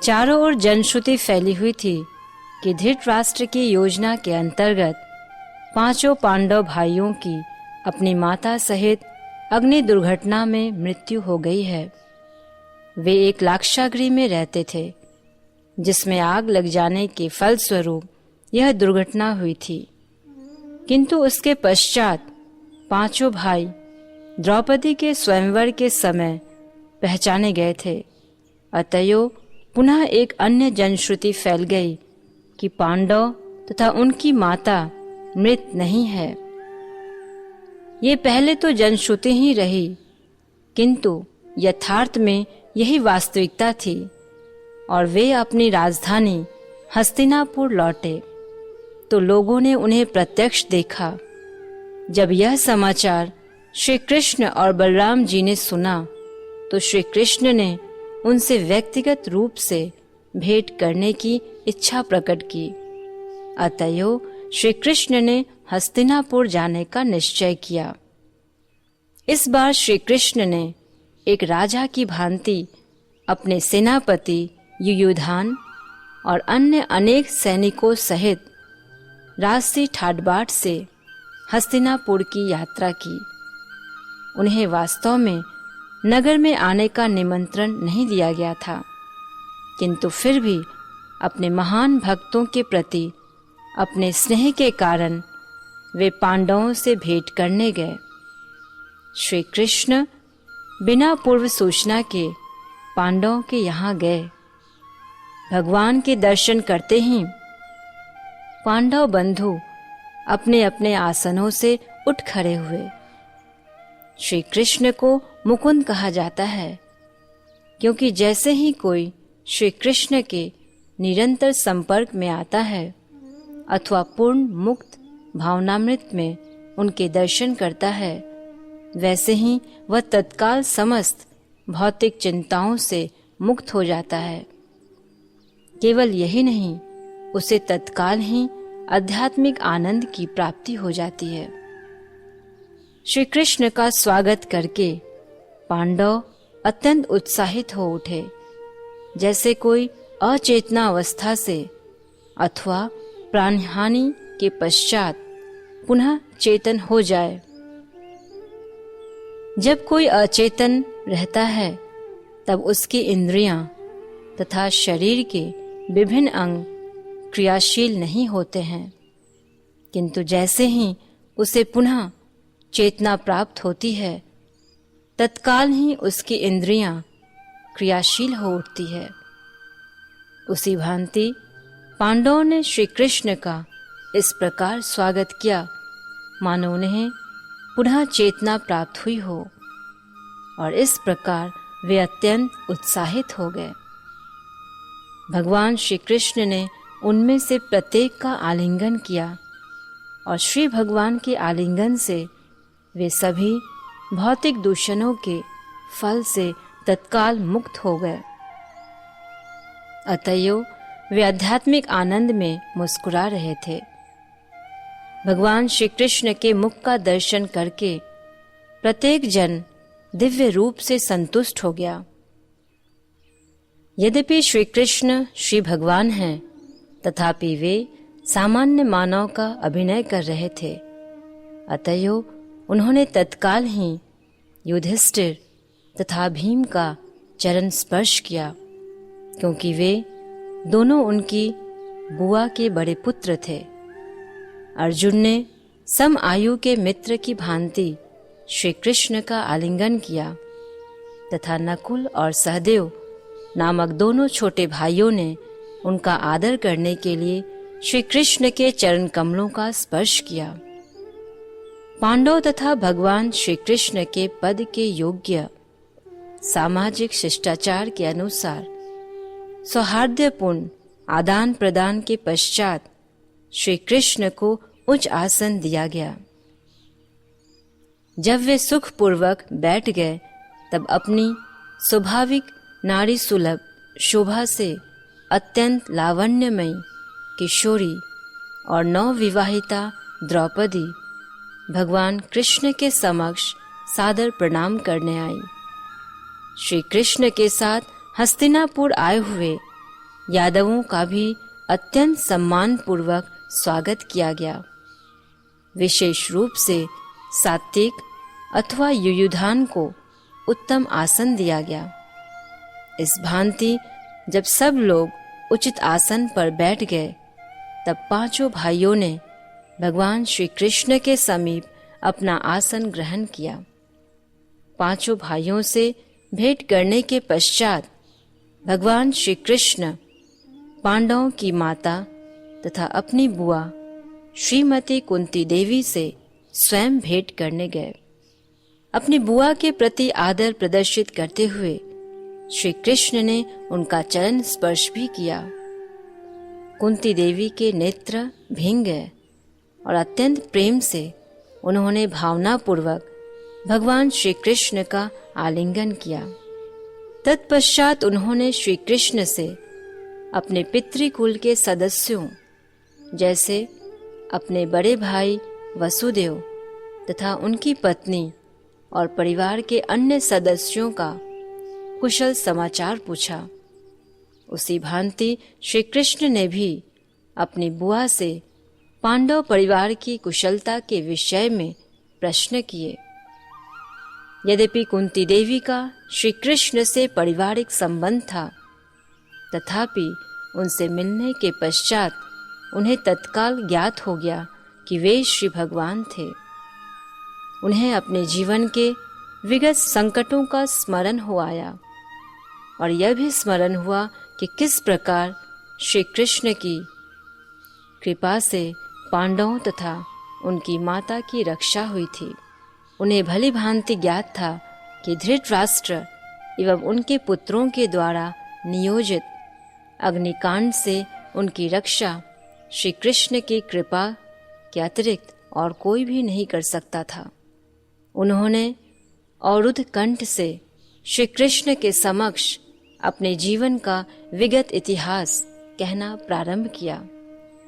चारों ओर जनश्रुति फैली हुई थी कि धृतराष्ट्र की योजना के अंतर्गत 5 पांडव भाइयों की अपनी माता सहित अग्नि दुर्घटना में मृत्यु हो गई है। वे एक लाक्षागृह में रहते थे जिसमें आग लग जाने के फलस्वरूप यह दुर्घटना हुई थी, किंतु उसके पश्चात 5 भाई द्रौपदी के स्वयंवर के समय पहचाने गए थे। अतएव पुनः एक अन्य जनश्रुति फैल गई कि पांडव तथा उनकी माता मृत नहीं है। ये पहले तो जनश्रुति ही रही, किंतु यथार्थ में यही वास्तविकता थी और वे अपनी राजधानी हस्तिनापुर लौटे तो लोगों ने उन्हें प्रत्यक्ष देखा। जब यह समाचार श्री कृष्ण और बलराम जी ने सुना तो श्री कृष्ण ने उनसे व्यक्तिगत रूप से भेंट करने की इच्छा प्रकट की। अतएव श्री कृष्ण ने हस्तिनापुर जाने का निश्चय किया। इस बार श्री कृष्ण ने एक राजा की भांति अपने सेनापति युयुधान और अन्य अनेक सैनिकों सहित राजसी ठाटबाट से हस्तिनापुर की यात्रा की। उन्हें वास्तव में नगर में आने का निमंत्रण नहीं दिया गया था, किंतु फिर भी अपने महान भक्तों के प्रति अपने स्नेह के कारण वे पांडवों से भेंट करने गए। श्री कृष्ण बिना पूर्व सूचना के पांडवों के यहाँ गए। भगवान के दर्शन करते ही पांडव बंधु अपने अपने आसनों से उठ खड़े हुए। श्री कृष्ण को मुकुंद कहा जाता है, क्योंकि जैसे ही कोई श्री कृष्ण के निरंतर संपर्क में आता है अथवा पूर्ण मुक्त भावनामृत में उनके दर्शन करता है, वैसे ही वह तत्काल समस्त भौतिक चिंताओं से मुक्त हो जाता है। केवल यही नहीं, उसे तत्काल ही आध्यात्मिक आनंद की प्राप्ति हो जाती है। श्री कृष्ण का स्वागत करके पांडव अत्यंत उत्साहित हो उठे, जैसे कोई अचेतना अवस्था से अथवा प्राणहानि के पश्चात पुनः चेतन हो जाए। जब कोई अचेतन रहता है तब उसकी इंद्रियां तथा शरीर के विभिन्न अंग क्रियाशील नहीं होते हैं, किंतु जैसे ही उसे पुनः चेतना प्राप्त होती है तत्काल ही उसकी इंद्रियां क्रियाशील हो उठती है। उसी भांति पांडवों ने श्री कृष्ण का इस प्रकार स्वागत किया मानो उन्हें पुनः चेतना प्राप्त हुई हो, और इस प्रकार वे अत्यंत उत्साहित हो गए। भगवान श्री कृष्ण ने उनमें से प्रत्येक का आलिंगन किया और श्री भगवान के आलिंगन से वे सभी भौतिक दूषणों के फल से तत्काल मुक्त हो गए। अतएव वे आध्यात्मिक आनंद में मुस्कुरा रहे थे। भगवान श्री कृष्ण के मुख का दर्शन करके प्रत्येक जन दिव्य रूप से संतुष्ट हो गया। यद्यपि श्री कृष्ण श्री भगवान हैं, तथापि वे सामान्य मानव का अभिनय कर रहे थे। अतएव उन्होंने तत्काल ही युधिष्ठिर तथा भीम का चरण स्पर्श किया, क्योंकि वे दोनों उनकी बुआ के बड़े पुत्र थे। अर्जुन ने सम आयु के मित्र की भांति श्री कृष्ण का आलिंगन किया तथा नकुल और सहदेव नामक दोनों छोटे भाइयों ने उनका आदर करने के लिए श्री कृष्ण के चरण कमलों का स्पर्श किया। पांडव तथा भगवान श्री कृष्ण के पद के योग्य सामाजिक शिष्टाचार के अनुसार सौहार्दपूर्ण आदान प्रदान के पश्चात श्री कृष्ण को उच्च आसन दिया गया। जब वे सुखपूर्वक बैठ गए तब अपनी स्वाभाविक नारी सुलभ शोभा से अत्यंत लावण्यमयी किशोरी और नवविवाहिता द्रौपदी भगवान कृष्ण के समक्ष सादर प्रणाम करने आई। श्री कृष्ण के साथ हस्तिनापुर आए हुए यादवों का भी अत्यंत सम्मान पूर्वक स्वागत किया गया। विशेष रूप से सात्विक अथवा युयुधान को उत्तम आसन दिया गया। इस भांति जब सब लोग उचित आसन पर बैठ गए, तब पांचों भाइयों ने भगवान श्री कृष्ण के समीप अपना आसन ग्रहण किया। पांचों भाइयों से भेंट करने के पश्चात भगवान श्री कृष्ण पांडवों की माता तथा अपनी बुआ श्रीमती कुंती देवी से स्वयं भेंट करने गए। अपनी बुआ के प्रति आदर प्रदर्शित करते हुए श्री कृष्ण ने उनका चरण स्पर्श भी किया। कुंती देवी के नेत्र भींग गए और अत्यंत प्रेम से उन्होंने भावनापूर्वक भगवान श्री कृष्ण का आलिंगन किया। तत्पश्चात उन्होंने श्री कृष्ण से अपने पितृकुल के सदस्यों जैसे अपने बड़े भाई वसुदेव तथा उनकी पत्नी और परिवार के अन्य सदस्यों का कुशल समाचार पूछा। उसी भांति श्री कृष्ण ने भी अपनी बुआ से पांडव परिवार की कुशलता के विषय में प्रश्न किए। यद्यपि कुंती देवी का श्री कृष्ण से पारिवारिक संबंध था, तथापि उनसे मिलने के पश्चात उन्हें तत्काल ज्ञात हो गया कि वे श्री भगवान थे। उन्हें अपने जीवन के विगत संकटों का स्मरण हो आया और यह भी स्मरण हुआ कि किस प्रकार श्री कृष्ण की कृपा से पांडवों तथा उनकी माता की रक्षा हुई थी। उन्हें भली भांति ज्ञात था कि धृतराष्ट्र एवं उनके पुत्रों के द्वारा नियोजित अग्निकांड से उनकी रक्षा श्री कृष्ण की कृपा के अतिरिक्त और कोई भी नहीं कर सकता था। उन्होंने अवरुद्ध कंठ से श्री कृष्ण के समक्ष अपने जीवन का विगत इतिहास कहना प्रारंभ किया।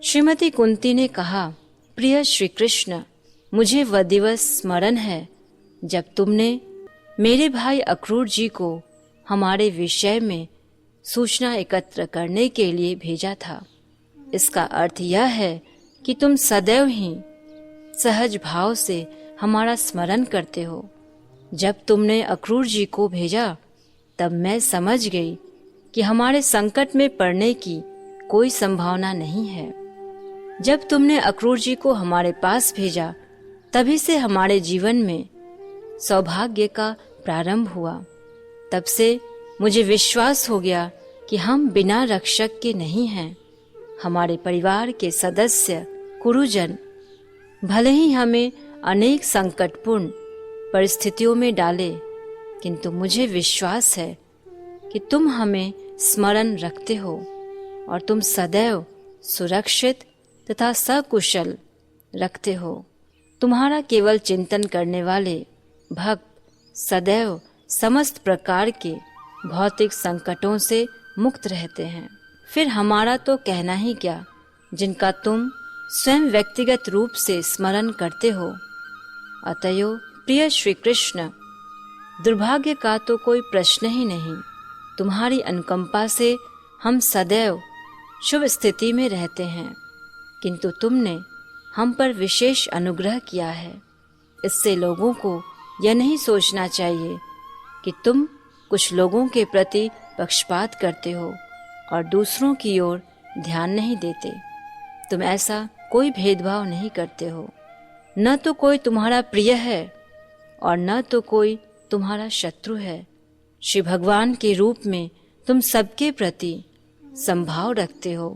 श्रीमती कुंती ने कहा, प्रिय श्री कृष्ण, मुझे वह दिवस स्मरण है जब तुमने मेरे भाई अक्रूर जी को हमारे विषय में सूचना एकत्र करने के लिए भेजा था। इसका अर्थ यह है कि तुम सदैव ही सहज भाव से हमारा स्मरण करते हो। जब तुमने अक्रूर जी को भेजा तब मैं समझ गई कि हमारे संकट में पड़ने की कोई संभावना नहीं है। जब तुमने अक्रूर जी को हमारे पास भेजा तभी से हमारे जीवन में सौभाग्य का प्रारंभ हुआ। तब से मुझे विश्वास हो गया कि हम बिना रक्षक के नहीं हैं। हमारे परिवार के सदस्य कुरुजन भले ही हमें अनेक संकटपूर्ण परिस्थितियों में डाले, किंतु मुझे विश्वास है कि तुम हमें स्मरण रखते हो और तुम सदैव सुरक्षित तथा सकुशल रखते हो। तुम्हारा केवल चिंतन करने वाले भक्त सदैव समस्त प्रकार के भौतिक संकटों से मुक्त रहते हैं। फिर हमारा तो कहना ही क्या, जिनका तुम स्वयं व्यक्तिगत रूप से स्मरण करते हो। अतएव प्रिय श्री कृष्ण, दुर्भाग्य का तो कोई प्रश्न ही नहीं। तुम्हारी अनुकंपा से हम सदैव शुभ स्थिति में रहते हैं, किंतु तुमने हम पर विशेष अनुग्रह किया है। इससे लोगों को यह नहीं सोचना चाहिए कि तुम कुछ लोगों के प्रति पक्षपात करते हो और दूसरों की ओर ध्यान नहीं देते। तुम ऐसा कोई भेदभाव नहीं करते हो। न तो कोई तुम्हारा प्रिय है और न तो कोई तुम्हारा शत्रु है। श्री भगवान के रूप में तुम सबके प्रति संभाव रखते हो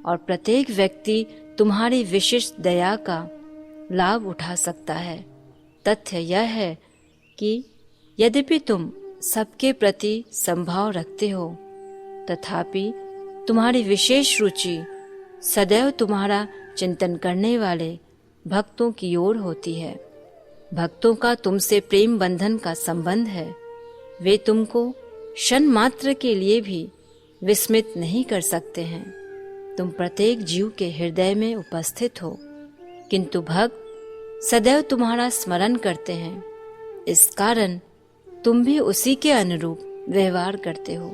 और प्रत्येक व्यक्ति तुम्हारी विशिष्ट दया का लाभ उठा सकता है। तथ्य यह है कि यद्यपि तुम सबके प्रति संभाव रखते हो, तथापि तुम्हारी विशेष रुचि सदैव तुम्हारा चिंतन करने वाले भक्तों की ओर होती है। भक्तों का तुमसे प्रेम बंधन का संबंध है। वे तुमको क्षण मात्र के लिए भी विस्मित नहीं कर सकते हैं। तुम प्रत्येक जीव के हृदय में उपस्थित हो, किंतु भक्त सदैव तुम्हारा स्मरण करते हैं। इस कारण तुम भी उसी के अनुरूप व्यवहार करते हो।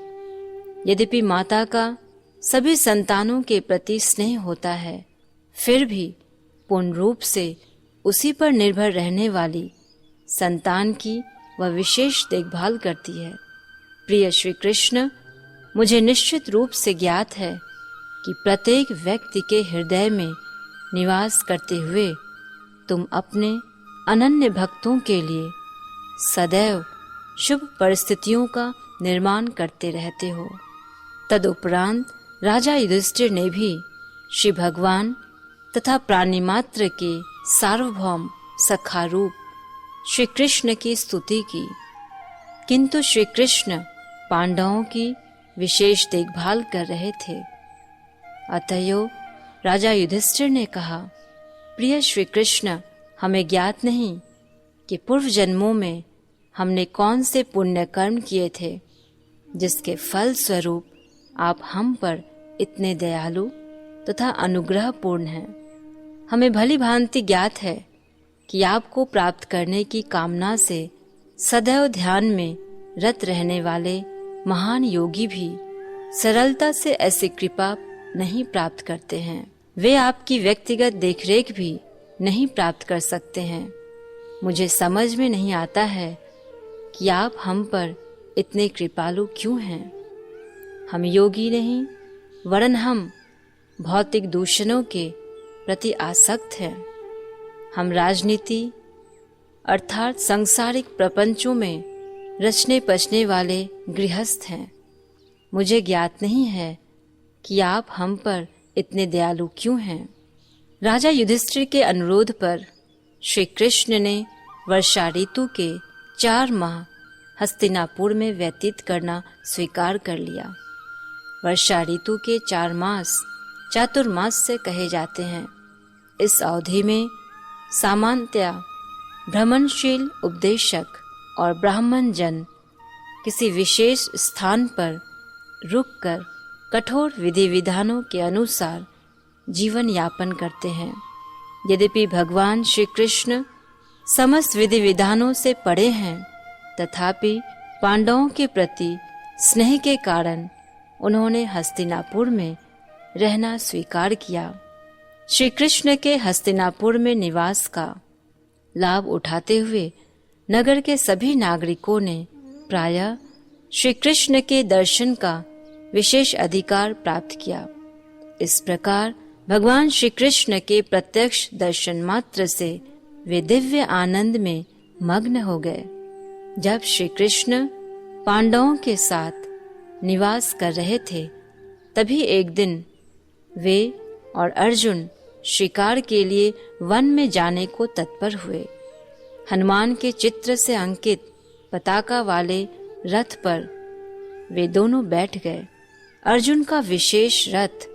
यद्यपि माता का सभी संतानों के प्रति स्नेह होता है, फिर भी पूर्ण रूप से उसी पर निर्भर रहने वाली संतान की वह विशेष देखभाल करती है। प्रिय श्री कृष्ण, मुझे निश्चित रूप से ज्ञात है कि प्रत्येक व्यक्ति के हृदय में निवास करते हुए तुम अपने अनन्य भक्तों के लिए सदैव शुभ परिस्थितियों का निर्माण करते रहते हो। तदुपरांत राजा युधिष्ठिर ने भी श्री भगवान तथा प्राणी मात्र के सार्वभौम सखा रूप श्री कृष्ण की स्तुति की, किंतु श्री कृष्ण पांडवों की विशेष देखभाल कर रहे थे। अतएव राजा युधिष्ठिर ने कहा, प्रिय श्री कृष्ण, हमें ज्ञात नहीं कि पूर्व जन्मों में हमने कौन से पुण्य कर्म किए थे जिसके फल स्वरूप आप हम पर इतने दयालु तथा अनुग्रहपूर्ण हैं। हमें भली भांति ज्ञात है कि आपको प्राप्त करने की कामना से सदैव ध्यान में रत रहने वाले महान योगी भी सरलता से ऐसी कृपा नहीं प्राप्त करते हैं। वे आपकी व्यक्तिगत देखरेख भी नहीं प्राप्त कर सकते हैं। मुझे समझ में नहीं आता है कि आप हम पर इतने कृपालु क्यों हैं। हम योगी नहीं, वरन हम भौतिक दूषणों के प्रति आसक्त हैं। हम राजनीति अर्थात सांसारिक प्रपंचों में रचने पचने वाले गृहस्थ हैं। मुझे ज्ञात नहीं है कि आप हम पर इतने दयालु क्यों हैं। राजा युधिष्ठिर के अनुरोध पर श्री कृष्ण ने वर्षा ऋतु के 4 माह हस्तिनापुर में व्यतीत करना स्वीकार कर लिया। वर्षा ऋतु के 4 मास चातुर्मास से कहे जाते हैं। इस अवधि में सामान्यतया भ्रमणशील उपदेशक और ब्राह्मण जन किसी विशेष स्थान पर रुककर कठोर विधि विधानों के अनुसार जीवन यापन करते हैं। यद्यपि भगवान श्री कृष्ण समस्त विधि विधानों से परे हैं, तथापि पांडवों के प्रति स्नेह के कारण उन्होंने हस्तिनापुर में रहना स्वीकार किया। श्री कृष्ण के हस्तिनापुर में निवास का लाभ उठाते हुए नगर के सभी नागरिकों ने प्रायः श्री कृष्ण के दर्शन का विशेष अधिकार प्राप्त किया। इस प्रकार भगवान श्री कृष्ण के प्रत्यक्ष दर्शन मात्र से वे दिव्य आनंद में मग्न हो गए। जब श्री कृष्ण पांडवों के साथ निवास कर रहे थे, तभी एक दिन वे और अर्जुन शिकार के लिए वन में जाने को तत्पर हुए। हनुमान के चित्र से अंकित पताका वाले रथ पर वे दोनों बैठ गए। अर्जुन का विशेष रथ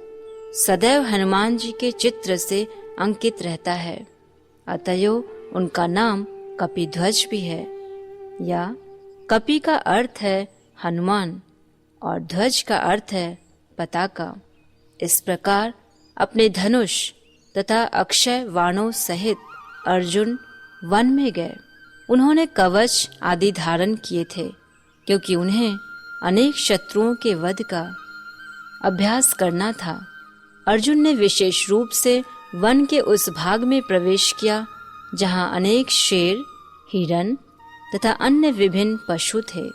सदैव हनुमान जी के चित्र से अंकित रहता है, अतएव उनका नाम कपिध्वज भी है। या कपि का अर्थ है हनुमान और ध्वज का अर्थ है पताका। इस प्रकार अपने धनुष तथा अक्षय बाणों सहित अर्जुन वन में गए। उन्होंने कवच आदि धारण किए थे, क्योंकि उन्हें अनेक शत्रुओं के वध का अभ्यास करना था। अर्जुन ने विशेष रूप से वन के उस भाग में प्रवेश किया जहां अनेक शेर, हिरण तथा अन्य विभिन्न पशु थे।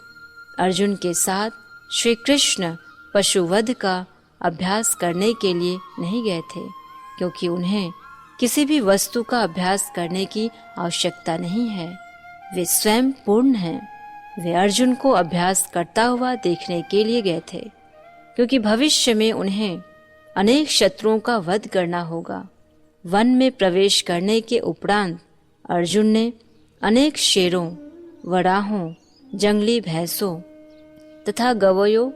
अर्जुन के साथ श्री कृष्ण पशुवध का अभ्यास करने के लिए नहीं गए थे, क्योंकि उन्हें किसी भी वस्तु का अभ्यास करने की आवश्यकता नहीं है। वे स्वयं पूर्ण हैं। वे अर्जुन को अभ्यास करता हुआ देखने के लिए गए थे, क्योंकि भविष्य में उन्हें अनेक शत्रुओं का वध करना होगा। वन में प्रवेश करने के उपरांत अर्जुन ने अनेक शेरों, वराहों, जंगली भैंसों तथा गवयों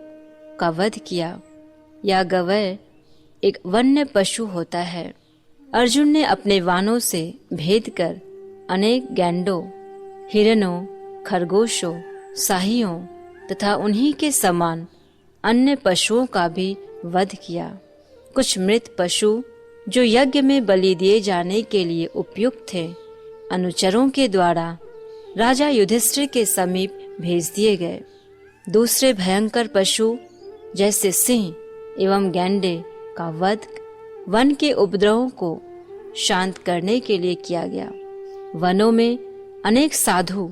का वध किया। यह गवय एक वन्य पशु होता है। अर्जुन ने अपने वानों से भेद कर अनेक गैंडों, हिरणों, खरगोशों, साहियों तथा उन्हीं के समान अन्य पशुओं का भी वध किया। कुछ मृत पशु जो यज्ञ में बलि दिए जाने के लिए उपयुक्त थे, अनुचरों के द्वारा राजा युधिष्ठिर के समीप भेज दिए गए। दूसरे भयंकर पशु जैसे सिंह, एवं गैंडे का वध वन के उपद्रवों को शांत करने के लिए किया गया। वनों में अनेक साधु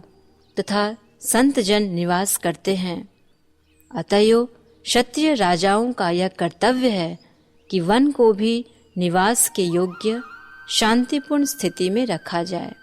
तथा संत जन निवास करते हैं, अतएव क्षत्रिय राजाओं का यह कर्तव्य है कि वन को भी निवास के योग्य शांतिपूर्ण स्थिति में रखा जाए।